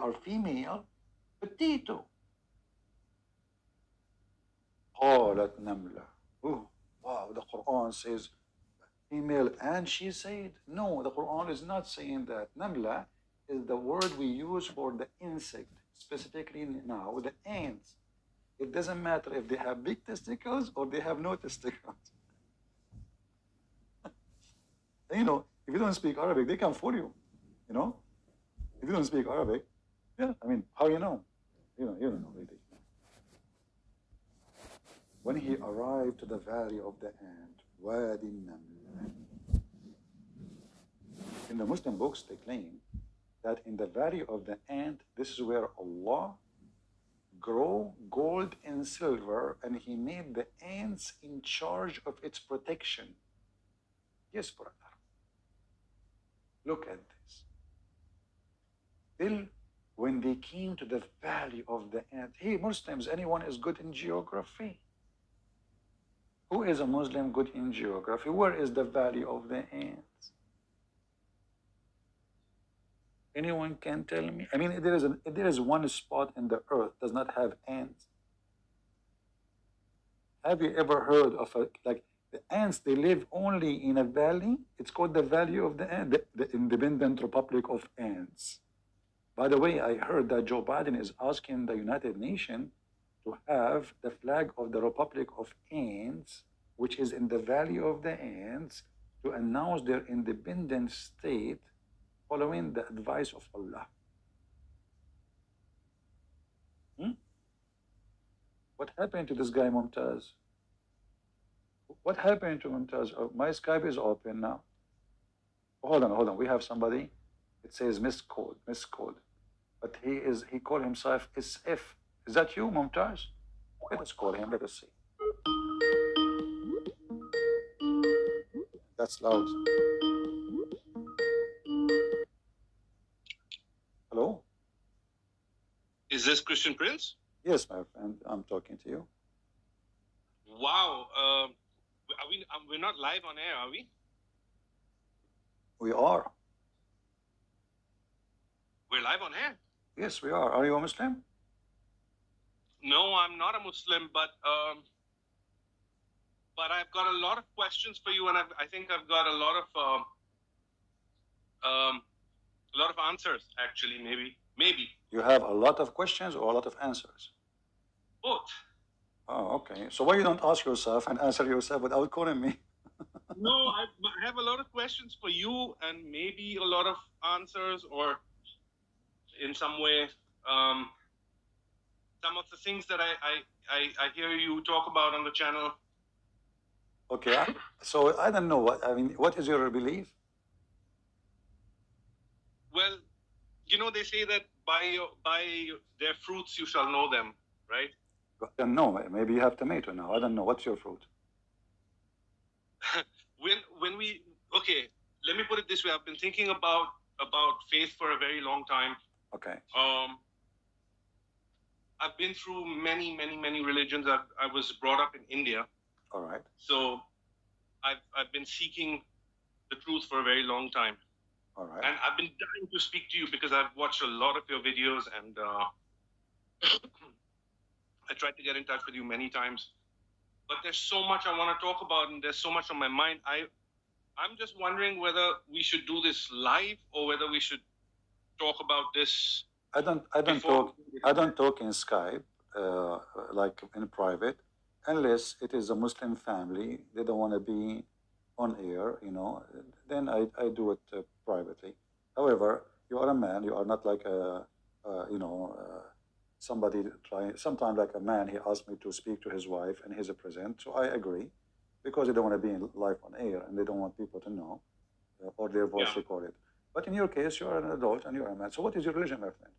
are female, potato. قالت نملة. Oh, wow, the Quran says female, and she said, no, the Quran is not saying that. Namla is the word we use for the insect, specifically now the ants. It doesn't matter if they have big testicles or they have no testicles. You know, if you don't speak Arabic, they can fool you. You know, if you don't speak Arabic, yeah, I mean, how you know? You don't know really. When he arrived to the valley of the ant, Wadi Naml, in the Muslim books, they claim that in the valley of the ant, this is where Allah grow gold and silver, and He made the ants in charge of its protection. Yes, brother. Look at this. Till when they came to the valley of the ant, hey, Muslims, anyone is good in geography? Who is a Muslim good in geography? Where is the valley of the ants? Anyone can tell me? I mean, there is one spot in the earth does not have ants. Have you ever heard of like the ants? They live only in a valley. It's called the Valley of the Ants, the Independent Republic of Ants. By the way, I heard that Joe Biden is asking the United Nations to have the flag of the Republic of Ants, which is in the Valley of the Ants, to announce their independent state following the advice of Allah. What happened to this guy, Mumtaz? What happened to Mumtaz? Oh, my Skype is open now. Hold on. We have somebody. It says missed call. But he called himself SF. Is that you, Mumtaz? Let us call him. Let us see. That's loud. Hello? Is this Christian Prince? Yes, my friend. I'm talking to you. Wow. We're not live on air, are we? We are. We're live on air? Yes, we are. Are you a Muslim? No, I'm not a Muslim, but I've got a lot of questions for you, and I think I've got a lot of answers. Actually, maybe. You have a lot of questions or a lot of answers? Both. Oh, okay. So why you don't ask yourself and answer yourself without calling me? No, I have a lot of questions for you, and maybe a lot of answers, or in some way, some of the things that I hear you talk about on the channel. Okay, so I don't know what is your belief? Well, they say that by their fruits you shall know them, right? I don't know. Maybe you have tomato now. I don't know. What's your fruit? Okay, let me put it this way. I've been thinking about faith for a very long time. Okay. I've been through many religions. I was brought up in India. All right. So I've been seeking the truth for a very long time. All right. And I've been dying to speak to you because I've watched a lot of your videos, and I tried to get in touch with you many times. But there's so much I want to talk about, and there's so much on my mind. I'm just wondering whether we should do this live or whether we should talk about this. I don't talk in Skype like in private, unless it is a Muslim family. They don't want to be on air, then I do it privately. However, you are a man. You are not like somebody trying. Sometimes, like a man, he asked me to speak to his wife, and he's a present. So I agree, because they don't want to be in live on air, and they don't want people to know or their voice recorded. But in your case, you are an adult and you are a man. So what is your religion, my friend?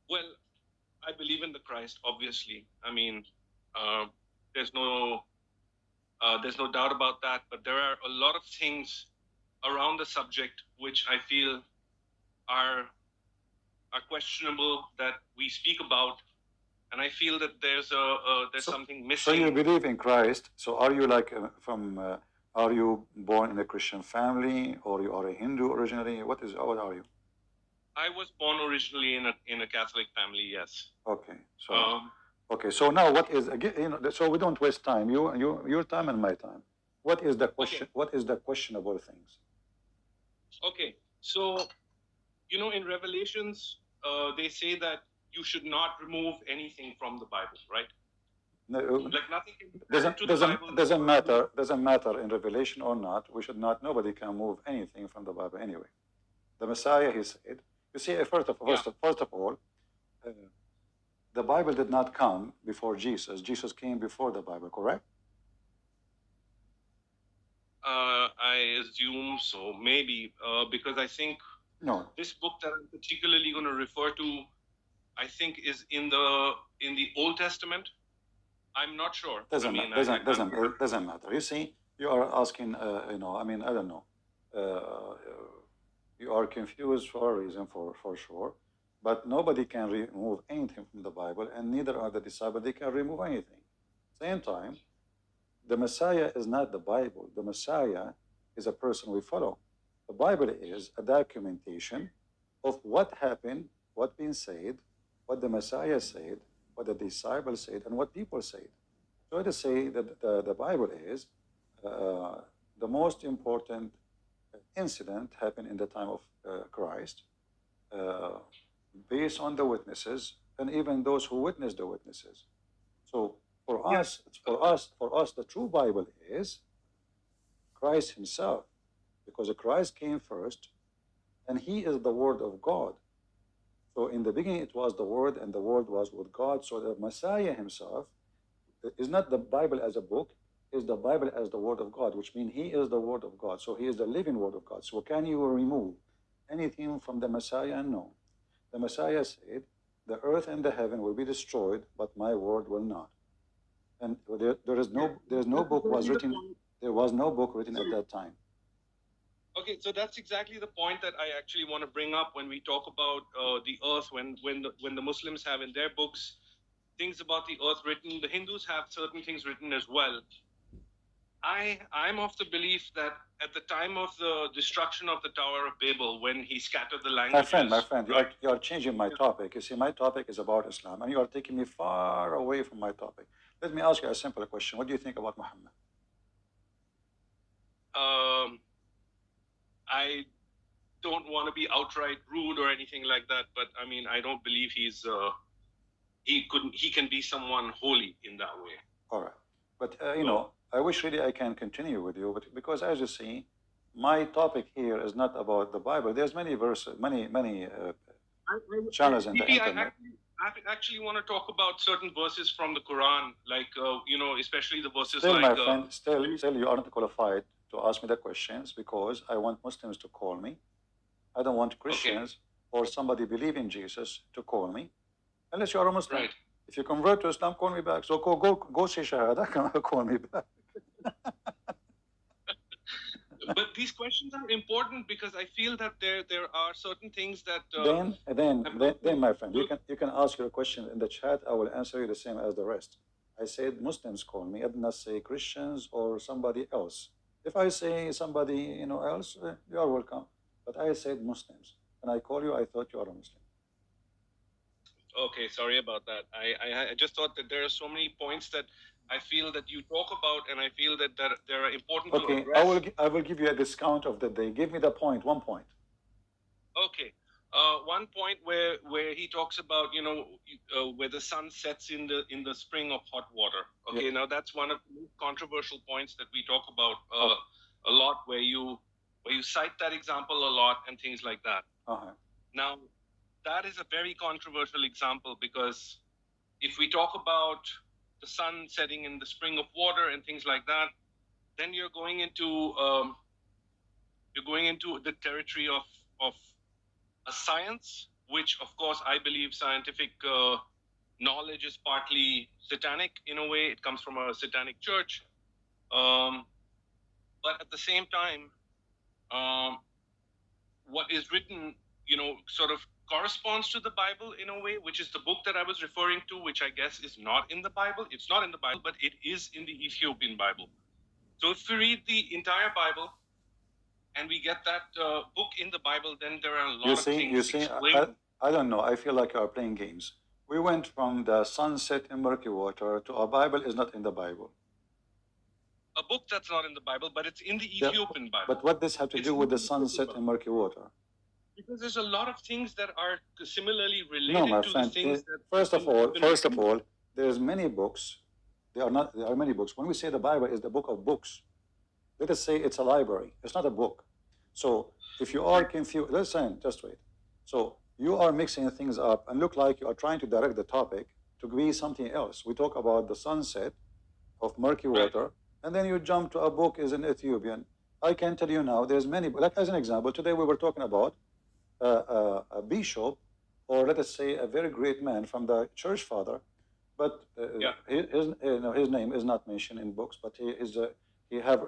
Well, I believe in the Christ, obviously. I mean, there's no doubt about that. But there are a lot of things around the subject which I feel are questionable that we speak about, and I feel that there's something missing. So you believe in Christ. So are you like are you born in a Christian family, or you are a Hindu originally? What are you? I was born originally in a Catholic family. Yes. Okay, so Um, okay, so now what is again? So we don't waste time. Your time and my time. What is the question? okay. What is the questionable things? Okay. So in Revelations, they say that you should not remove anything from the Bible, right? No, Like nothing can be added to the Bible. doesn't matter in Revelation or not. We should not. Nobody can move anything from the Bible anyway. The Messiah, he said. You see, Yeah. first of all, uh, the Bible did not come before Jesus. Jesus came before the Bible, correct? I assume so, maybe, because I think No, this book that I'm particularly going to refer to, I think, is in the Old Testament. I'm not sure. I mean, doesn't matter. You see, you are asking. I mean, I don't know. Uh, you are confused for a reason, for sure. But nobody can remove anything from the Bible, and neither are the disciples. They can remove anything. Same time, the Messiah is not the Bible. The Messiah is a person we follow. The Bible is a documentation of what happened, what been said, what the Messiah said, what the disciples said, and what people said. So to say that the Bible is uh, the most important incident happened in the time of Christ, uh, based on the witnesses and even those who witnessed the witnesses. So yes. for us, the true Bible is Christ Himself, because Christ came first, and He is the Word of God. So in the beginning, it was the Word, and the Word was with God. So the Messiah Himself is not the Bible as a book, is the Bible as the Word of God, which means He is the Word of God. So He is the living Word of God. So can you remove anything from the Messiah? No. The Messiah said, "The earth and the heaven will be destroyed, but my word will not." And there is no That's book was exactly the written. point. There was no book written at So, that time. okay, so that's exactly the point that I actually want to bring up when we talk about the earth. When the Muslims have in their books things about the earth written, the Hindus have certain things written as well. I'm of the belief that at the time of the destruction of the Tower of Babel, when he scattered the My languages, friend, right? you are changing my topic. You see, my topic is about Islam, and you are taking me far away from my topic. Let me ask you a simple question. What do you think about Muhammad? Um, I don't want to be outright rude or anything like that, but I mean, I don't believe he can be someone holy in that way. All right. But, So I wish really I can continue with you, but because as you see, my topic here is not about the Bible. There's many verses, many channels in the PP, internet. I actually want to talk about certain verses from the Quran, like especially the verses Still, like. my friend, still, you aren't qualified to ask me the questions because I want Muslims to call me. I don't want Okay, Christians or somebody believe in Jesus to call me, unless you are a Muslim. right. If you convert to Islam, call me back. So go say Shahada, call me back. But these questions are important because I feel that there are certain things that. Then, my friend, you can ask your question in the chat. I will answer you the same as the rest. I said Muslims call me. I did not say Christians or somebody else. If I say somebody else, you are welcome. But I said Muslims. When I call you, I thought you are a Muslim. Okay, sorry about that. I just thought that there are so many points that I feel that you talk about, and I feel that they're important to Okay, address. I will give you a discount of the day. Give me the point, 1 point. Okay. One point where he talks about where the sun sets in the spring of hot water. Okay, now that's one of the most controversial points that we talk about a lot, where you cite that example a lot and things like that. Now, that is a very controversial example because if we talk about the sun setting in the spring of water and things like that, then you're going into the territory of a science, which of course I believe scientific knowledge is partly satanic in a way. It comes from a satanic church, but at the same time, what is written, sort of corresponds to the Bible in a way, which is the book that I was referring to, which I guess is not in the Bible. It's not in the Bible, but it is in the Ethiopian Bible. So if we read the entire Bible, and we get that book in the Bible, then there are a You lot of see, things explained. I don't know. I feel like you are playing games. We went from the sunset in murky water to a Bible is not in the Bible. A book that's not in the Bible, but it's in the Yeah, Ethiopian Bible. but what does have to It's do in with the the Ethiopian sunset Bible. in murky water? Because there's a lot of things that are similarly No, related my to the friend. things that First have of been all, there's many books. There are many books. When we say the Bible is the book of books, let us say it's a library. It's not a book. So if you are confused, listen, just wait. So you are mixing things up and look like you are trying to direct the topic to be something else. We talk about the sunset of murky water, and then you jump to a book is in Ethiopian. I can tell you now, there's many. Like as an example, today we were talking about a bishop, or let us say a very great man from the church father, but his name is not mentioned in books, but he have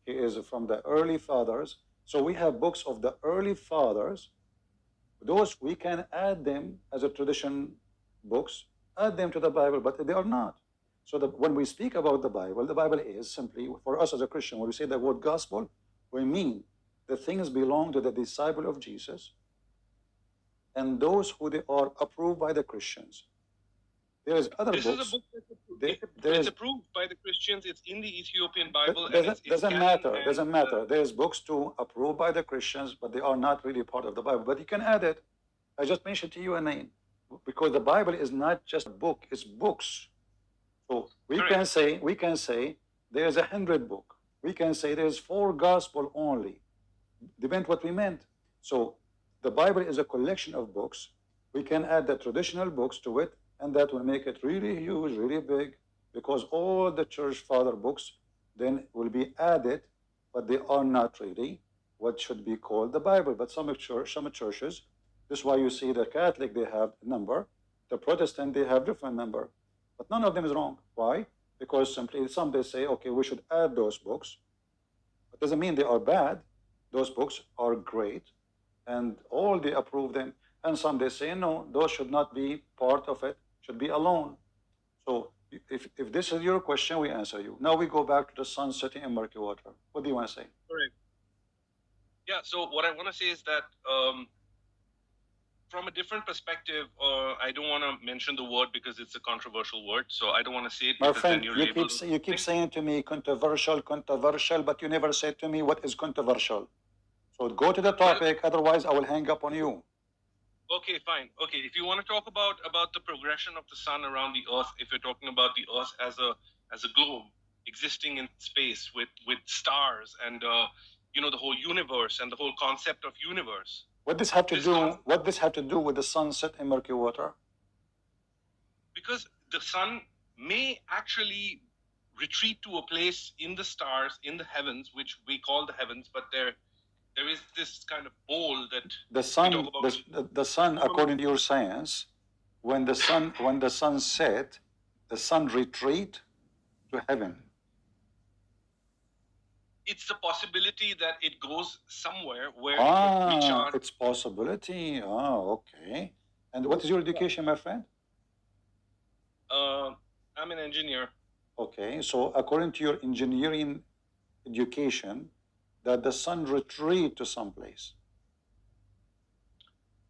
he is from the early fathers. So we have books of the early fathers. Those we can add them as a tradition books, add them to the Bible, but they are not. So when we speak about the Bible is simply for us as a Christian. When we say the word gospel, we mean the things belong to the disciple of Jesus and those who they are approved by the Christians. There is other This books. Is a book it's approved by the Christians. It's in the Ethiopian Bible, and it's doesn't matter. Doesn't matter. There's books too approved by the Christians, but they are not really part of the Bible. But you can add it. I just mentioned to you a name because the Bible is not just a book; it's books. So we can say there's 100 book. We can say there's 4 gospel only. Depends what we meant. So the Bible is a collection of books. We can add the traditional books to it, and that will make it really huge, really big, because all the church father books then will be added, but they are not really what should be called the Bible. But some churches, this is why you see the Catholic they have a number, the Protestant they have different number, but none of them is wrong. Why? Because simply some they say, okay, we should add those books. It doesn't mean they are bad. Those books are great, and all they approve them. And some they say no, those should not be part of it, should be alone. So if this is your question, we answer you. Now we go back to the sun setting in murky water. What do you want to say? Correct. Yeah. So what I want to say is that from a different perspective, I don't want to mention the word because it's a controversial word. So I don't want to say it. My because friend, then you keep saying to me controversial, but you never said to me what is controversial. So go to the topic, otherwise I will hang up on you. Okay, fine. Okay, if you want to talk about the progression of the sun around the Earth, if you're talking about the Earth as a globe existing in space with stars and the whole universe and the whole concept of universe. What does have to do? What does have to do with the sunset in murky water? Because the sun may actually retreat to a place in the stars, in the heavens, which we call the heavens, but there is this kind of bowl that the sun, according to your science, when the sun set, the sun retreat to heaven. It's a possibility that it goes somewhere where it's possibility. Okay. And what is your education, my friend? I'm an engineer. Okay, so according to your engineering education, that the sun retreat to some place.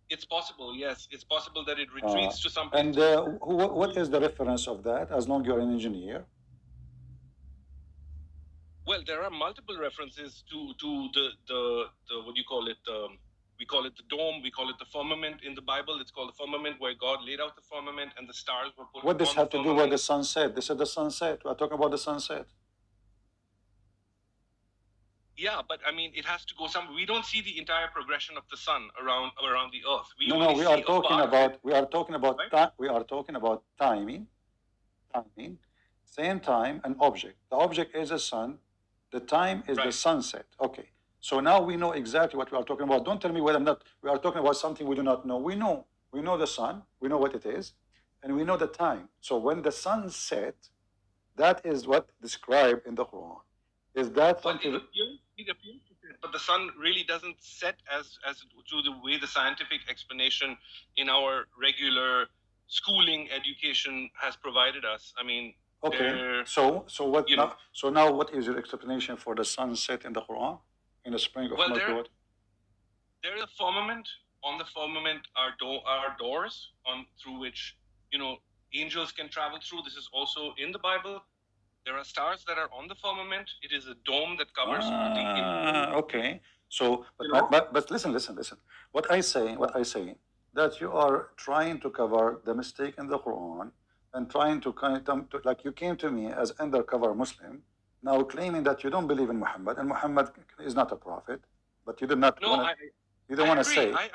It's possible, yes. It's possible that it retreats to some place. And what is the reference of that, as long you're an engineer? Well, there are multiple references to the what do you call it? We call it the dome. We call it the firmament in the Bible. It's called the firmament, where God laid out the firmament and the stars were put. What does have to do with the sunset? This is the sunset. We're talking about the sunset. Yeah, but I mean, it has to go somewhere. We don't see the entire progression of the sun around the Earth. We are talking about timing. Same time, an object. The object is the sun. The time is the sunset. Okay. So now we know exactly what we are talking about. Don't tell me whether we are talking about something we do not know. We know the sun. We know what it is, and we know the time. So when the sun set, that is what described in the Quran. Is that something? It appears to set, but the sun really doesn't set as to the way the scientific explanation in our regular schooling education has provided us. I mean, okay. So what now? So now, what is your explanation for the sunset in the Quran? in a spring of Well, milky water? there is a firmament. On the firmament are doors on through which, you know, angels can travel through. This is also in the Bible. There are stars that are on the firmament. It is a dome that covers the Okay. So, you know. but listen. What I say, that you are trying to cover the mistake in the Quran and trying to kind of like you came to me as undercover Muslim, now claiming that you don't believe in Muhammad and Muhammad is not a prophet, but you did not No, want to. You don't I want to agree. say.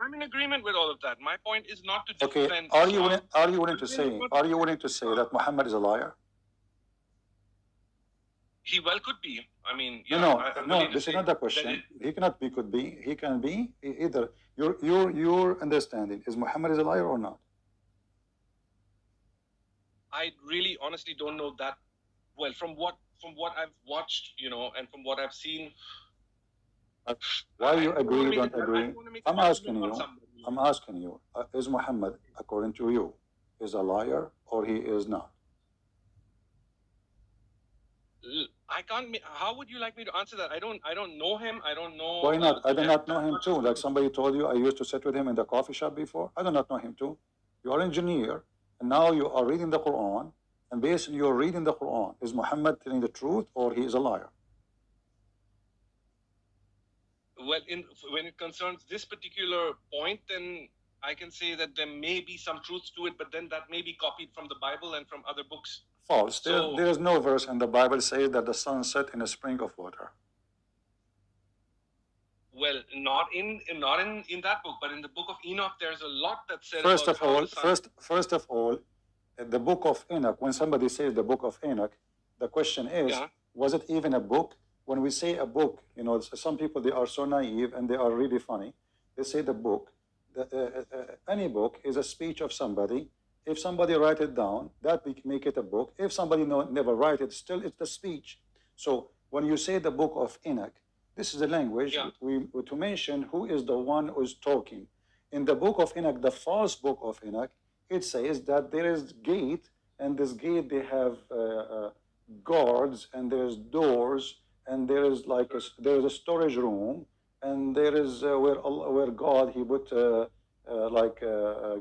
I'm in agreement with all of that. My point is not to Okay. defend Are you Islam. willing? Are you willing to say? Are you willing to say that Muhammad is a liar? He well could be. I mean, No, yeah, I'm no. willing to This is say not the that question. He cannot be. Could be. He can be either. Your understanding is Muhammad is a liar or not? I really honestly don't know that well. From what I've watched, you know, and from what I've seen. Why you agree? Don't agree? I'm asking you. I'm asking you. Is Muhammad, according to you, is a liar or he is not? I can't. How would you like me to answer that? I don't know him. I don't know. Why not? I do not know him too. Like somebody told you, I used to sit with him in the coffee shop before. I do not know him too. You are an engineer, and now you are reading the Quran, and based on your reading the Quran, is Muhammad telling the truth or he is a liar? Well, when it concerns this particular point, then I can say that there may be some truth to it, but then that may be copied from the Bible and from other books. False. There is no verse in the Bible saying that the sun set in a spring of water. Well, not in that book, but in the book of Enoch, there's a lot that says. First of all, the book of Enoch. When somebody says the book of Enoch, the question is, was it even a book? When we say a book, you know, some people they are so naive and they are really funny. They say the book. Any book is a speech of somebody. If somebody write it down, that make it a book. If somebody never write it, still it's the speech. So when you say the book of Enoch, this is a language to mention who is the one who is talking. In the book of Enoch, the false book of Enoch, it says that there is gate, and this gate they have guards, and there's doors, and there is there is a storage room, and there is where God he put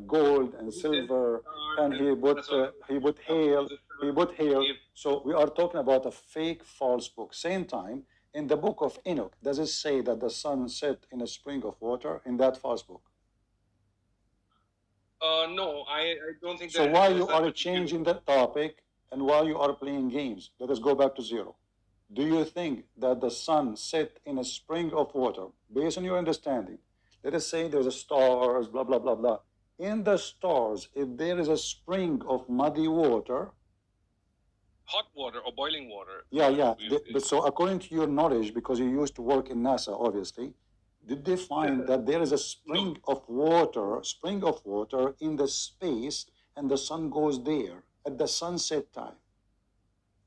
gold and silver, and he put hail. So we are talking about a fake false book. Same time, in the book of Enoch, does it say that the sun set in a spring of water in that false book? No, I don't think. So why you are changing the topic and why you are playing games? Let us go back to zero. Do you think that the sun set in a spring of water, based on your understanding? Let us say there's a stars, blah blah blah blah. In the stars, if there is a spring of muddy water, hot water or boiling water. Yeah. But so according to your knowledge, because you used to work in NASA, obviously, did they find that there is a spring of water in the space, and the sun goes there at the sunset time?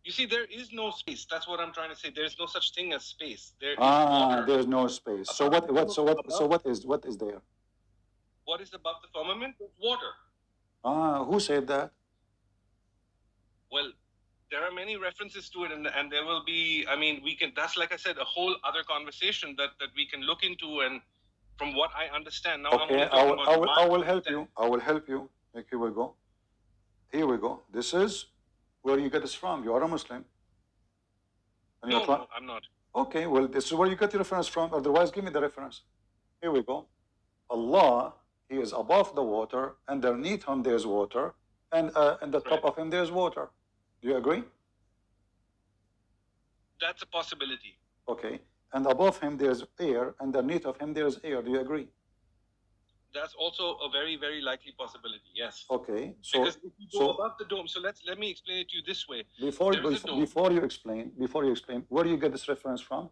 You see, there is no space. That's what I'm trying to say. There's no such thing as space. There is water. There's no space. So what is there? What is above the firmament? Water. Who said that? Well, there are many references to it, and there will be. I mean, that's like I said, a whole other conversation that we can look into. And from what I understand now, okay, I will help you. I will help you. Like, here we go. Here we go. This is where you get this from. You are a Muslim. No, I'm not. Okay, well, this is where you get the reference from. Otherwise, give me the reference. Here we go. Allah, He is above the water. Underneath Him, there's water. And the top of Him, there's water. Do you agree? That's a possibility. Okay. And above Him, there's air. Underneath of Him, there's air. Do you agree? That's also a very, very likely possibility. Yes. Okay. Because if you go above the dome, so let me explain it to you this way. Before you explain, where do you get this reference from?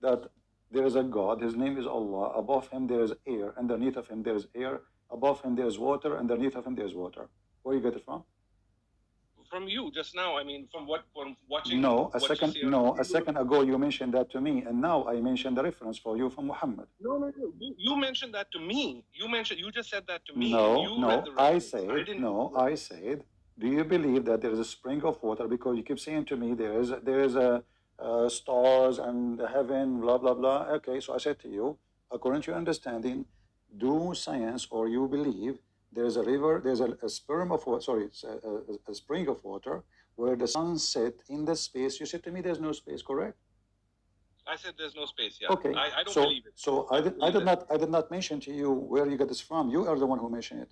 That there is a God. His name is Allah. Above Him there is air. Underneath of Him there is air. Above Him there is water. Underneath of Him there is water. Where do you get it from? From you just now. I mean, from watching. No, a second ago you mentioned that to me, and now I mentioned the reference for you from Muhammad. No. You mentioned that to me. You just said that to me. No. I said, do you believe that there is a spring of water? Because you keep saying to me there is a stars and the heaven, blah, blah, blah. Okay, so I said to you, according to your understanding, do science or you believe there's a river, there's a sperm of water, sorry, a spring of water where the sun set in the space. You said to me there's no space, correct? I said there's no space. Yeah. Okay. I don't so, believe it. So I did not mention to you where you got this from. You are the one who mentioned it.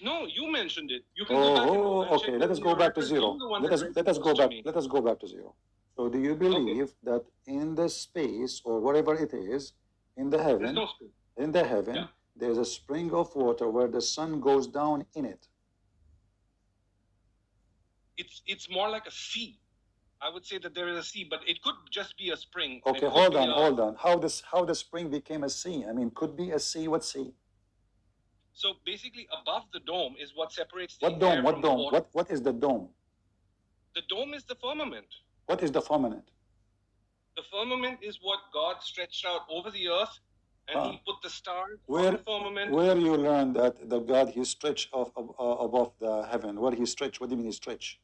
No, you mentioned it. You can go back and okay. Let us go back to zero. Let us go back. Let us go back to zero. So, do you believe that in the space or whatever it is in the heaven, there's no space. In the heaven, yeah, there's a spring of water where the sun goes down in it? It's more like a sea. I would say that there is a sea, but it could just be a spring. Okay, hold on. How the spring became a sea? I mean, could be a sea. What sea? So basically, above the dome is what separates the air from the water. What is the dome? The dome is the firmament. What is the firmament? The firmament is what God stretched out over the earth, and He put the stars on the firmament. Where you learn that the God He stretched above the heaven? Where He stretched? What do you mean He stretched?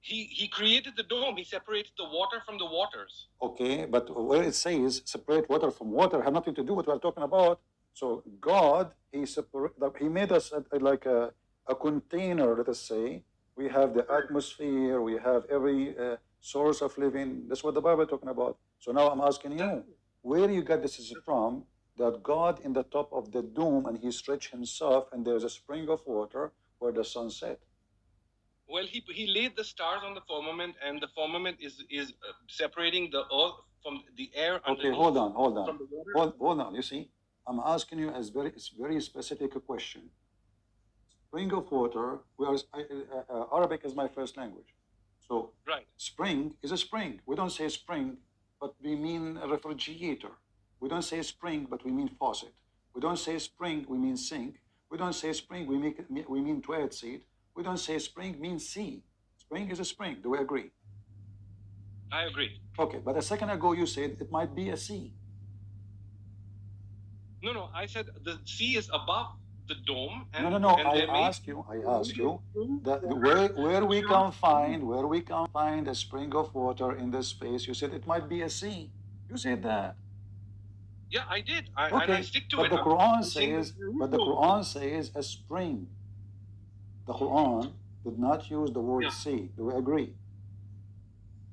He created the dome. He separated the water from the waters. Okay, but where it says separate water from water have nothing to do with what we're talking about. So God, He made us like a container, let us say. We have the atmosphere, we have every source of living. That's what the Bible is talking about. So now I'm asking you, where you got this is from, that God in the top of the dome and He stretched Himself and there's a spring of water where the sun set? Well, he laid the stars on the firmament, and the firmament is separating the earth from the air. Okay, hold on. Hold on. You see, I'm asking you it's very specific question. Spring of water. Arabic is my first language, so right. Spring is a spring. We don't say spring, but we mean a refrigerator. We don't say spring, but we mean faucet. We don't say spring, we mean sink. We don't say spring, we mean toilet seat. We don't say spring means sea. Spring is a spring. Do we agree? I agree. Okay, but a second ago you said it might be a sea. No, I said the sea is above the dome. And, no. I ask you that where we can find a spring of water in this space. You said it might be a sea. You said that. Yeah, I did. And I stick to it. But the Quran says a spring. The Quran did not use the word sea. Do we agree?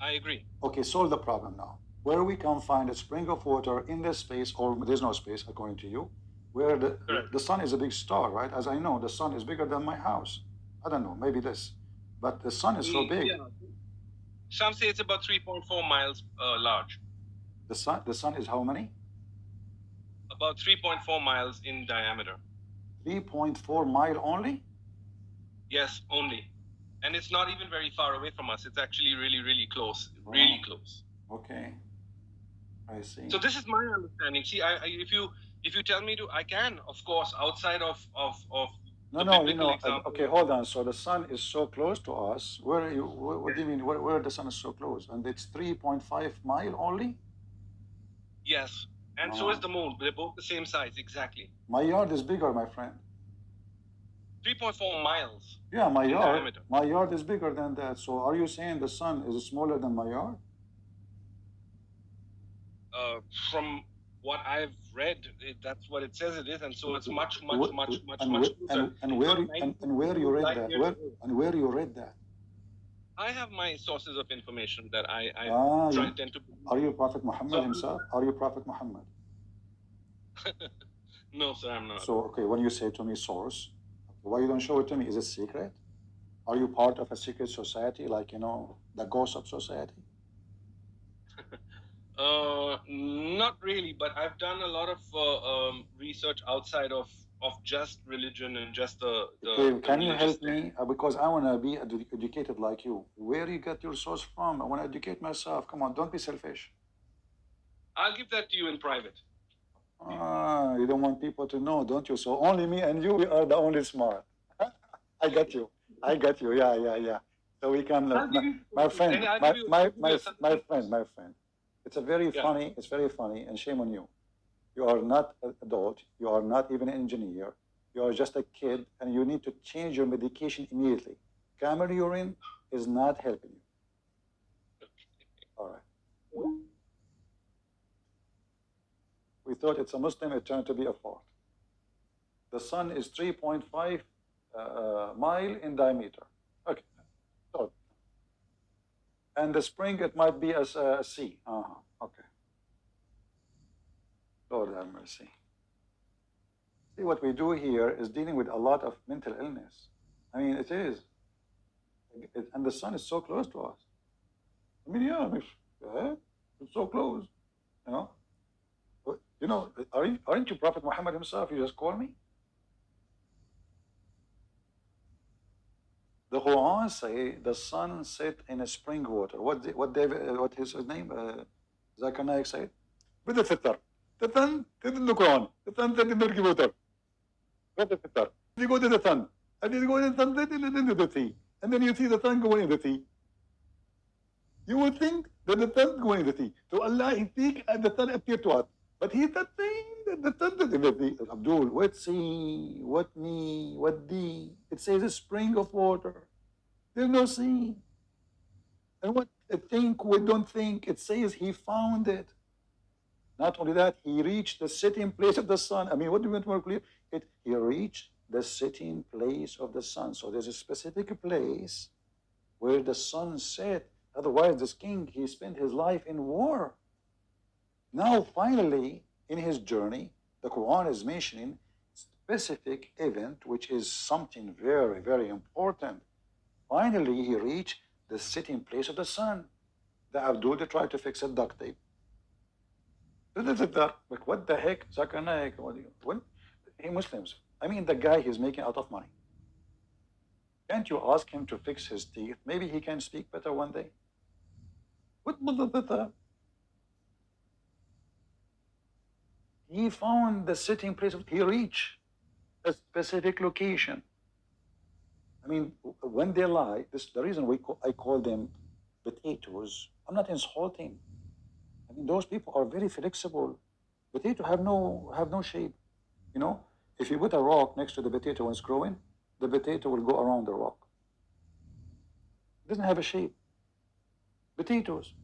I agree. Okay, solve the problem now. Where we can find a spring of water in this space, or there's no space according to you, where the sun is a big star, right? As I know, the sun is bigger than my house. I don't know, maybe this, but the sun is so big. Yeah. Some say it's about 3.4 miles large. The sun is how many? About 3.4 miles in diameter. 3.4 mile only? Yes, only. And it's not even very far away from us. It's actually really, really close. Oh. Really close. Okay. I see. So this is my understanding. See, if you tell me to, I can, of course, outside of No, okay, hold on. So the sun is so close to us. Where are you? What do you mean? Where the sun is so close? And it's 3.5 mile only? Yes. And so is the moon. They're both the same size, exactly. My yard is bigger, my friend. 3.4 miles. Yeah, my yard is bigger than that. So are you saying the sun is smaller than my yard? From what I've read, that's what it says it is, and so it's much. And where you read that? Where you read that? I have my sources of information that I tend to. Are you Prophet Muhammad himself? Are you Prophet Muhammad? No, sir, I'm not. So, okay, when you say to me source, why you don't show it to me? Is it secret? Are you part of a secret society, like, the gossip society? Not really, but I've done a lot of research outside of just religion and just the can you help me? Because I want to be educated like you. Where you get your source from? I want to educate myself. Come on, don't be selfish. I'll give that to you in private. You don't want people to know, don't you? So only me and you, we are the only smart. I got you. Yeah. So we can, my friend. It's very funny, and shame on you. You are not an adult. You are not even an engineer. You are just a kid, and you need to change your medication immediately. Camel urine is not helping you. We thought it's a Muslim, it turned to be a fart. The sun is 3.5 mile in diameter. Okay. So, and the spring, it might be as a sea. Okay. Lord have mercy. See, what we do here is dealing with a lot of mental illness. I mean, it is. And the sun is so close to us. I mean, yeah, it's so close. You know? You know, aren't you Prophet Muhammad himself? You just call me? The Quran say the sun set in a spring water. What his name? Zakir Naik said? بدأ الفطر. The sun said in the Quran. The sun set in the water. بدأ الفطر. You go to the sun. And you go to the sun, set into the sea. And then you see the sun going in the sea. You would think that the sun going in the sea. So Allah, He speak and the sun appeared to us. But He's not saying that the sun is in the sea. Abdul, what sea? What me? What thee? It says a spring of water. There's no sea. And what think we don't think, it says He found it. Not only that, He reached the sitting place of the sun. I mean, what do you want more clear? He reached the sitting place of the sun. So there's a specific place where the sun set. Otherwise, this king, he spent his life in war. Now, finally, in his journey, the Quran is mentioning specific event, which is something very, very important. Finally, he reached the sitting place of the sun. The Abdul, they tried to fix a duct tape. Like, what the heck? Zakir Naik, what? Hey, Muslims, I mean, the guy he's making out of money. Can't you ask him to fix his teeth? Maybe he can speak better one day. What? He found the sitting place. He reached a specific location. I mean, when they lie, this the reason I call them potatoes. I'm not insulting. I mean, those people are very flexible. Potato have no shape. You know, if you put a rock next to the potato when it's growing, the potato will go around the rock. It doesn't have a shape. Potatoes.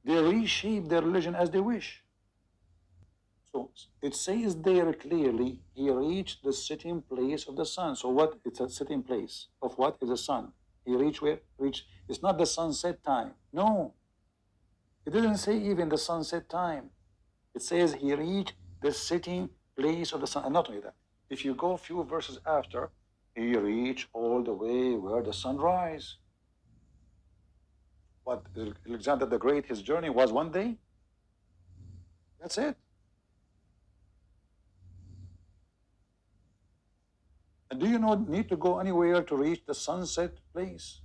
They reshape their religion as they wish. So it says there clearly, he reached the sitting place of the sun. So what? It's a sitting place of what is the sun. He reached where? It's not the sunset time. No. It didn't say even the sunset time. It says he reached the sitting place of the sun. And not only that, if you go a few verses after, he reached all the way where the sun rises. What, Alexander the Great, his journey was one day? That's it. And do you need to go anywhere to reach the sunset place?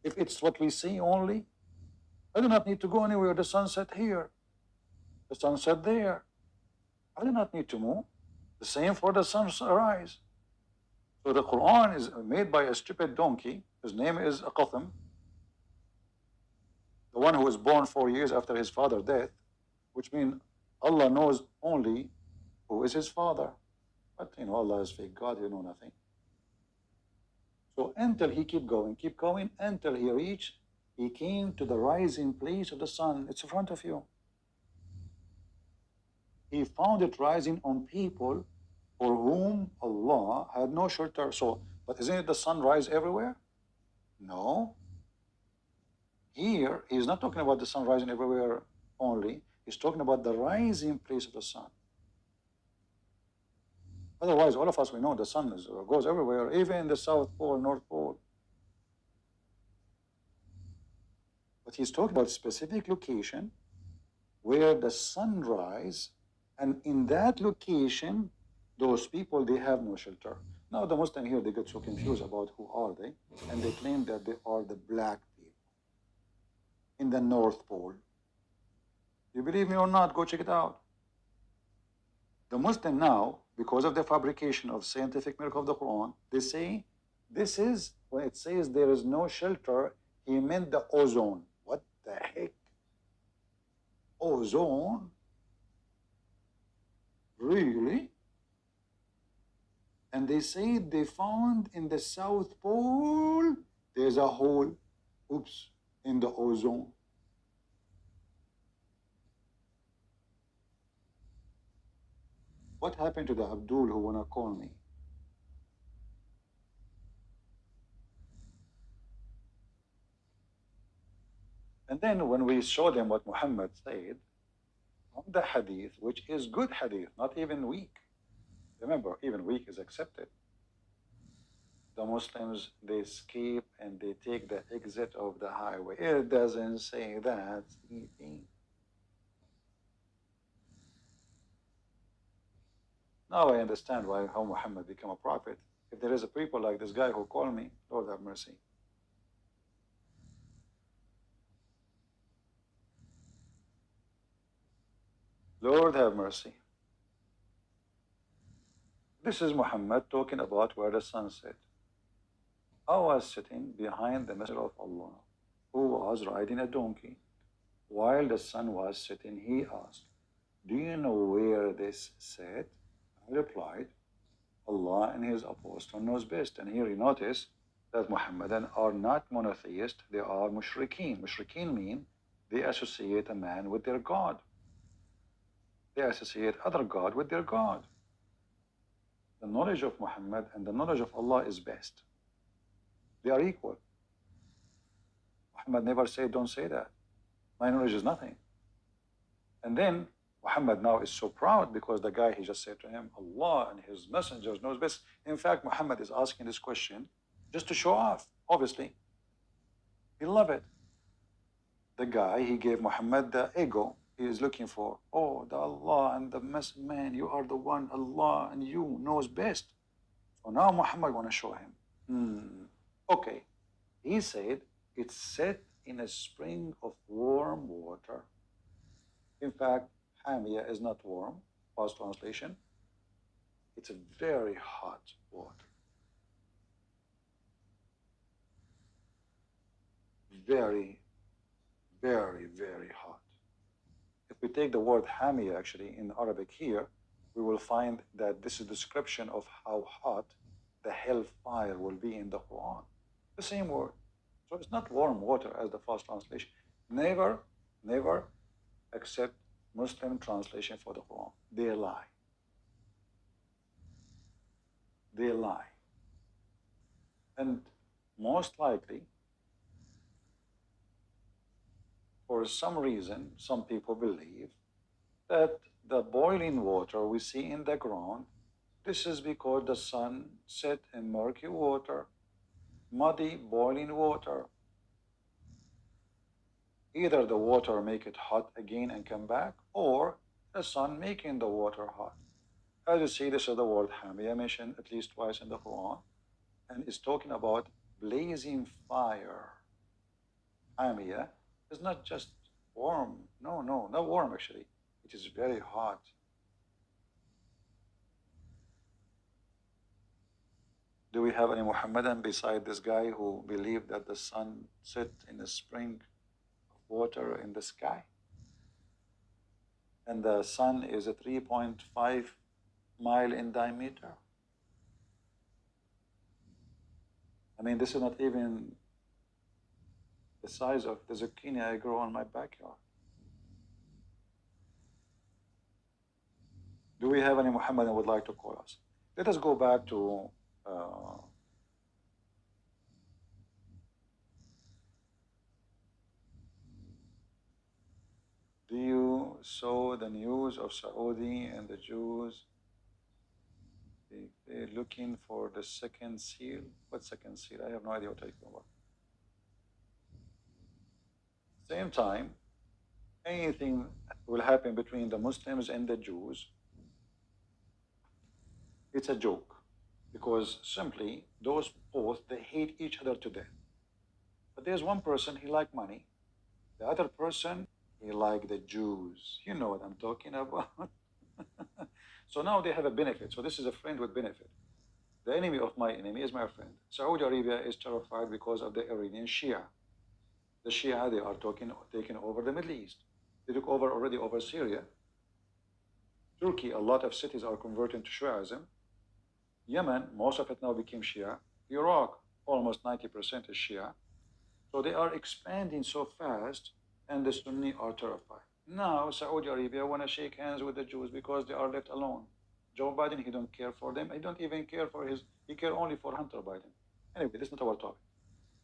If it's what we see only, I do not need to go anywhere. The sunset here, the sunset there. I do not need to move. The same for the sunrise. So the Quran is made by a stupid donkey. His name is Qasim, the one who was born 4 years after his father's death, which means Allah knows only who is his father. But Allah is fake God, you know nothing. So until he keep going, until he came to the rising place of the sun. It's in front of you. He found it rising on people for whom Allah had no shelter. So, but isn't it the sun rise everywhere? No. Here, he's not talking about the sun rising everywhere only. He's talking about the rising place of the sun. Otherwise, all of us, we know the sun goes everywhere, even in the South Pole, North Pole. But he's talking about a specific location where the sun rises, and in that location, those people, they have no shelter. Now, the Muslim here, they get so confused about who are they, and they claim that they are the black people in the North Pole. You believe me or not, go check it out. The Muslim now, because of the fabrication of scientific miracle of the Quran, they say this is, when it says there is no shelter, he meant the ozone. What the heck? Ozone? Really? And they say they found in the South Pole, there's a hole, oops, in the ozone. What happened to the Abdul who wanna call me? And then when we show them what Muhammad said from the hadith, which is good hadith, not even weak. Remember, even weak is accepted. The Muslims, they escape and they take the exit of the highway. It doesn't say that. Now I understand why how Muhammad became a prophet. If there is a people like this guy who call me, Lord have mercy. Lord have mercy. This is Muhammad talking about where the sun set. I was sitting behind the Messenger of Allah, who was riding a donkey. While the sun was setting, he asked, "Do you know where this set?" I replied, "Allah and His Apostle knows best." And here you notice that Muhammadan are not monotheists, they are mushrikeen. Mushrikeen mean they associate a man with their God. They associate other God with their God. The knowledge of Muhammad and the knowledge of Allah is best. They are equal. Muhammad never said, "Don't say that. My knowledge is nothing." And then Muhammad now is so proud because the guy, he just said to him, "Allah and His messengers knows best." In fact, Muhammad is asking this question just to show off, obviously. He loved it. The guy, he gave Muhammad the ego he is looking for. Oh, the Allah and the man, you are the one, Allah and you knows best. So now Muhammad want to show him. Okay, he said, it's set in a spring of warm water. In fact, Hamia is not warm, past translation. It's a very hot water. Very, very, very hot. If we take the word Hamia actually in Arabic here, we will find that this is a description of how hot the hellfire will be in the Quran. The same word. So it's not warm water as the first translation. Never, never accept Muslim translation for the Quran. They lie. They lie. And most likely, for some reason, some people believe that the boiling water we see in the ground, this is because the sun set in murky water, muddy, boiling water. Either the water make it hot again and come back, or the sun making the water hot. As you see, this is the word Hamia mentioned at least twice in the Quran, and it's talking about blazing fire. Hamia is not just warm. No, not warm actually. It is very hot. Do we have any Muhammadan beside this guy who believed that the sun set in a spring of water in the sky? And the sun is a 3.5 mile in diameter. I mean, this is not even the size of the zucchini I grow in my backyard. Do we have any Muhammadan who would like to call us? Let us go back to do you saw the news of Saudi and the Jews they're looking for the second seal? What second seal? I have no idea what you're talking about. Same time, anything will happen between the Muslims and the Jews, it's a joke because simply those both they hate each other to death. But there's one person he like money, the other person he like the Jews. You know what I'm talking about. So now they have a benefit. So this is a friend with benefit. The enemy of my enemy is my friend. Saudi Arabia is terrified because of the Iranian Shia. The Shia, they are taking over the Middle East. They took over already over Syria. Turkey, a lot of cities are converting to Shiaism. Yemen, most of it now became Shia. Iraq, almost 90% is Shia. So they are expanding so fast, and the Sunni are terrified. Now Saudi Arabia want to shake hands with the Jews because they are left alone. Joe Biden, he don't care for them. He don't even care for he care only for Hunter Biden. Anyway, this is not our topic.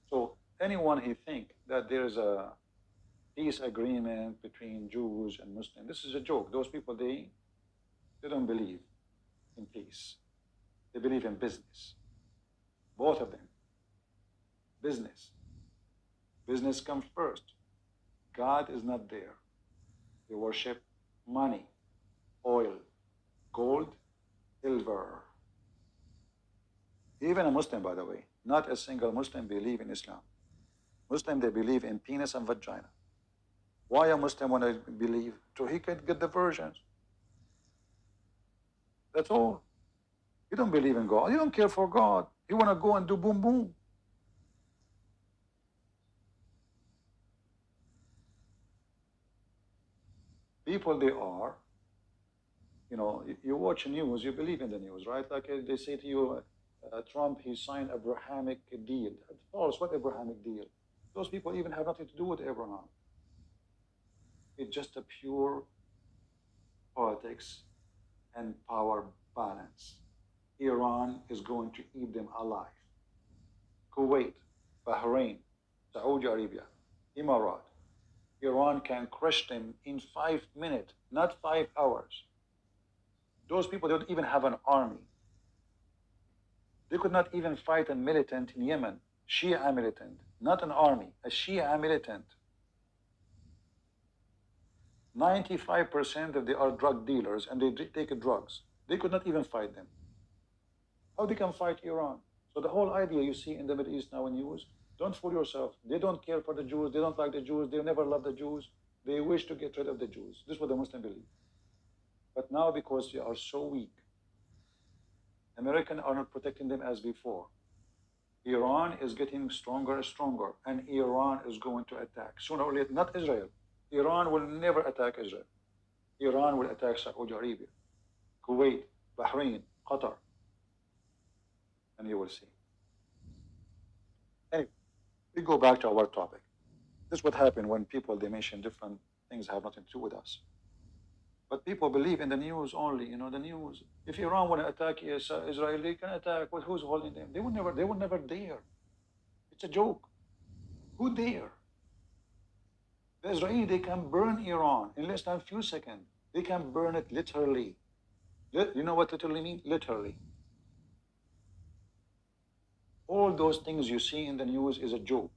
So anyone he think that there is a peace agreement between Jews and Muslims, this is a joke. Those people, they don't believe in peace. They believe in business. Both of them. Business. Business comes first. God is not there. They worship money, oil, gold, silver. Even a Muslim, by the way, not a single Muslim believe in Islam. Muslim, they believe in penis and vagina. Why a Muslim want to believe? So he can get the versions. That's all. You don't believe in God. You don't care for God. You want to go and do boom boom. People, they are, you watch news, you believe in the news, right? Like they say to you, Trump, he signed Abrahamic deal. False. What Abrahamic deal? Those people even have nothing to do with Abraham. It's just a pure politics and power balance. Iran is going to eat them alive. Kuwait, Bahrain, Saudi Arabia, Emirat, Iran can crush them in 5 minutes, not 5 hours. Those people don't even have an army. They could not even fight a militant in Yemen, Shia militant, not an army, a Shia militant. 95% of them are drug dealers and they take drugs. They could not even fight them. How they can fight Iran? So the whole idea you see in the Middle East now in news, don't fool yourself. They don't care for the Jews. They don't like the Jews. They never love the Jews. They wish to get rid of the Jews. This is what the Muslims believe. But now because they are so weak, Americans are not protecting them as before. Iran is getting stronger and stronger, and Iran is going to attack. Sooner or later, not Israel. Iran will never attack Israel. Iran will attack Saudi Arabia, Kuwait, Bahrain, Qatar. And you will see. Anyway, we go back to our topic. This is what happened when people, they mention different things have nothing to do with us. But people believe in the news only, the news. If Iran want to attack Israel, they can attack. Well, who's holding them? They will never dare. It's a joke. Who dare? The Israeli, they can burn Iran in less than a few seconds. They can burn it literally. You know what literally means? Literally. All those things you see in the news is a joke.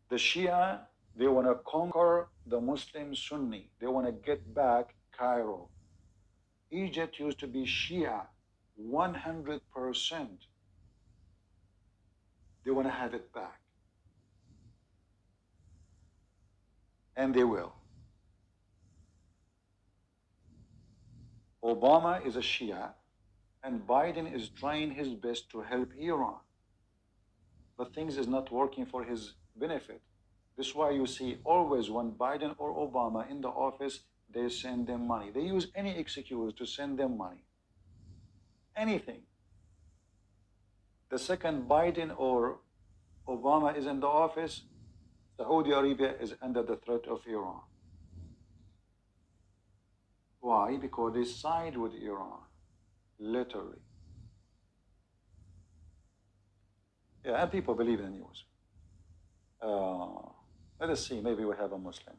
The Shia, they want to conquer the Muslim Sunni. They want to get back Cairo. Egypt used to be Shia, 100%. They want to have it back. And they will. Obama is a Shia, and Biden is trying his best to help Iran. But things is not working for his benefit. This is why you see always when Biden or Obama in the office, they send them money. They use any excuse to send them money. Anything. The second Biden or Obama is in the office, Saudi Arabia is under the threat of Iran. Why? Because they side with Iran, literally. Yeah, and people believe in the news. Let us see, maybe we have a Muslim.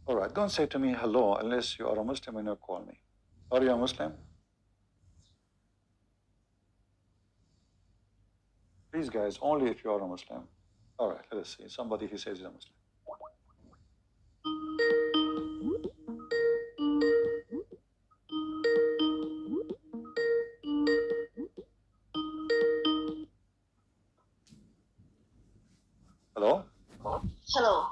All right, don't say to me hello unless you are a Muslim and you call me. Are you a Muslim? Please, guys, only if you are a Muslim. All right, let us see. Somebody who says he's a Muslim. Hello? Hello.